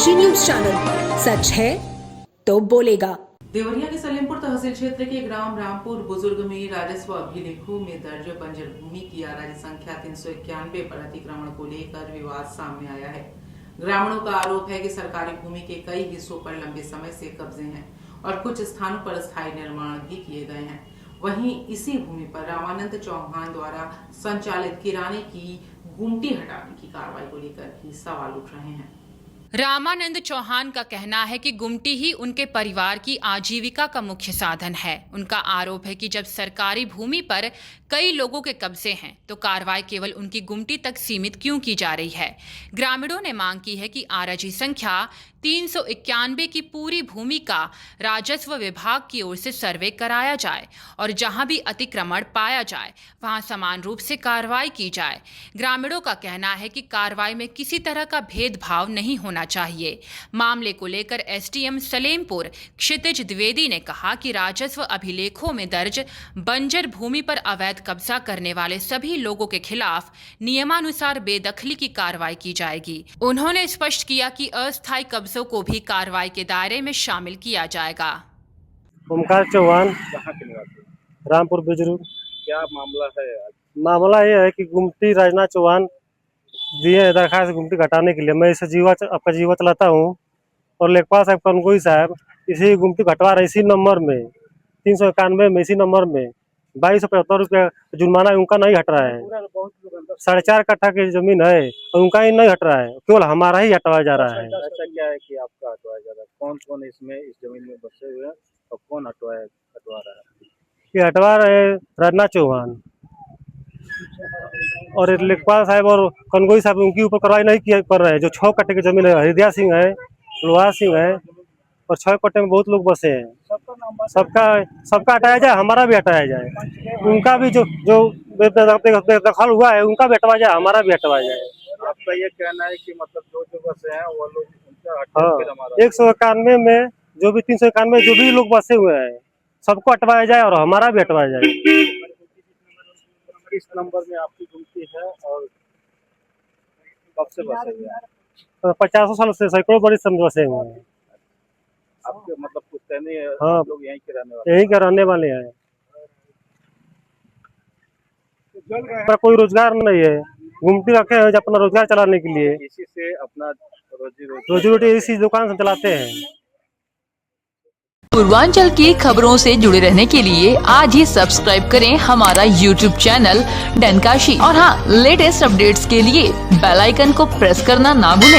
डनकाशी news channel, सच है तो बोलेगा। देवरिया के सलेमपुर तहसील क्षेत्र के ग्राम रामपुर बुजुर्ग में राजस्व अभिलेखों में दर्ज बंजर भूमि की आराजी संख्या 391 पर अतिक्रमण को लेकर विवाद सामने आया है। ग्रामीणों का आरोप है कि सरकारी भूमि के कई हिस्सों पर लंबे समय से कब्जे हैं और कुछ स्थानों पर अस्थायी निर्माण भी किए गए हैं। वहीं इसी भूमि पर रामानंद चौहान द्वारा संचालित किराने की गुमटी हटाने की कार्रवाई को लेकर भी सवाल उठ रहे हैं। रामानंद चौहान का कहना है कि गुमटी ही उनके परिवार की आजीविका का मुख्य साधन है। उनका आरोप है कि जब सरकारी भूमि पर कई लोगों के कब्जे हैं तो कार्रवाई केवल उनकी गुमटी तक सीमित क्यों की जा रही है। ग्रामीणों ने मांग की है कि आराजी संख्या 391 की पूरी भूमि का राजस्व विभाग की ओर से सर्वे कराया जाए और जहां भी अतिक्रमण पाया जाए वहां समान रूप से कार्रवाई की जाए। ग्रामीणों का कहना है कि कार्रवाई में किसी तरह का भेदभाव नहीं होना चाहिए। मामले को लेकर एसडीएम सलेमपुर क्षितिज द्विवेदी ने कहा कि राजस्व अभिलेखों में दर्ज बंजर भूमि पर अवैध कब्जा करने वाले सभी लोगों के खिलाफ नियमानुसार बेदखली की कार्रवाई की जाएगी। उन्होंने स्पष्ट किया कि अस्थायी कब्जों को भी कार्रवाई के दायरे में शामिल किया जाएगा। ओमकार चौहान, कहाँ के निवासी? रामपुर बुजुर्ग। क्या मामला है आज? मामला ये है कि गुमटी राजनाथ चौहान दिए हैं दरखास्त गुमटी घटाने के लिए। मैं इसे आपका जीवा चलाता हूँ और लेखपाल साहब कनगोई साहब इसी गुमटी घटवा रहे इसी नंबर में 391 में इसी नंबर में 2275 रुपया जुर्माना उनका नहीं हट रहा है। 4.5 कट्ठा की जमीन है और उनका ही नहीं हट रहा है, केवल हमारा ही हटवाया जा रहा है। ऐसा क्या है कि आपका हटवाया जा रहा है? कौन कौन इसमें इस जमीन में बसे हुए हैं और कौन हटवा रहा है? ये हटवा रहे राजनाथ चौहान और लेखपाल साहब और कनगोई साहब उनके ऊपर कार्रवाई नहीं कर रहे हैं। जो 6 कट्टे की जमीन है, हृदय सिंह है, लोहा सिंह है और 6 कट्टे में बहुत लोग बसे हैं। सबका हटाया जाए, हमारा भी हटाया जाए। उनका भी जो बेदखल हुआ है उनका भी हटवाया जाए, हमारा भी हटवाया जाए। आपका ये कहना है कि मतलब जो बसे हैं वो लोग उनका हाँ, 191 में जो भी 391 जो भी लोग बसे हुए हैं सबको हटवाया जाए और हमारा भी हटवाया जाए। किस नंबर में आपकी गुमटी है और कब से बसे हुए हैं? 50 साल से सैकड़ों बड़ी समझ बसे हुए हैं। आपके मतलब कुछ कहने हाँ, आप लोग यहीं के रहने वाले? यहीं के रहने वाले हैं। कोई रोजगार नहीं है, गुमटी रखे हैं अपना रोजगार चलाने के लिए। इसी से अपना रोजी रोटी इसी दुकान से चलाते हैं। पूर्वांचल की खबरों से जुड़े रहने के लिए आज ही सब्सक्राइब करें हमारा YouTube चैनल डनकाशी और हाँ, लेटेस्ट अपडेट्स के लिए बेल आइकन को प्रेस करना ना भूलें।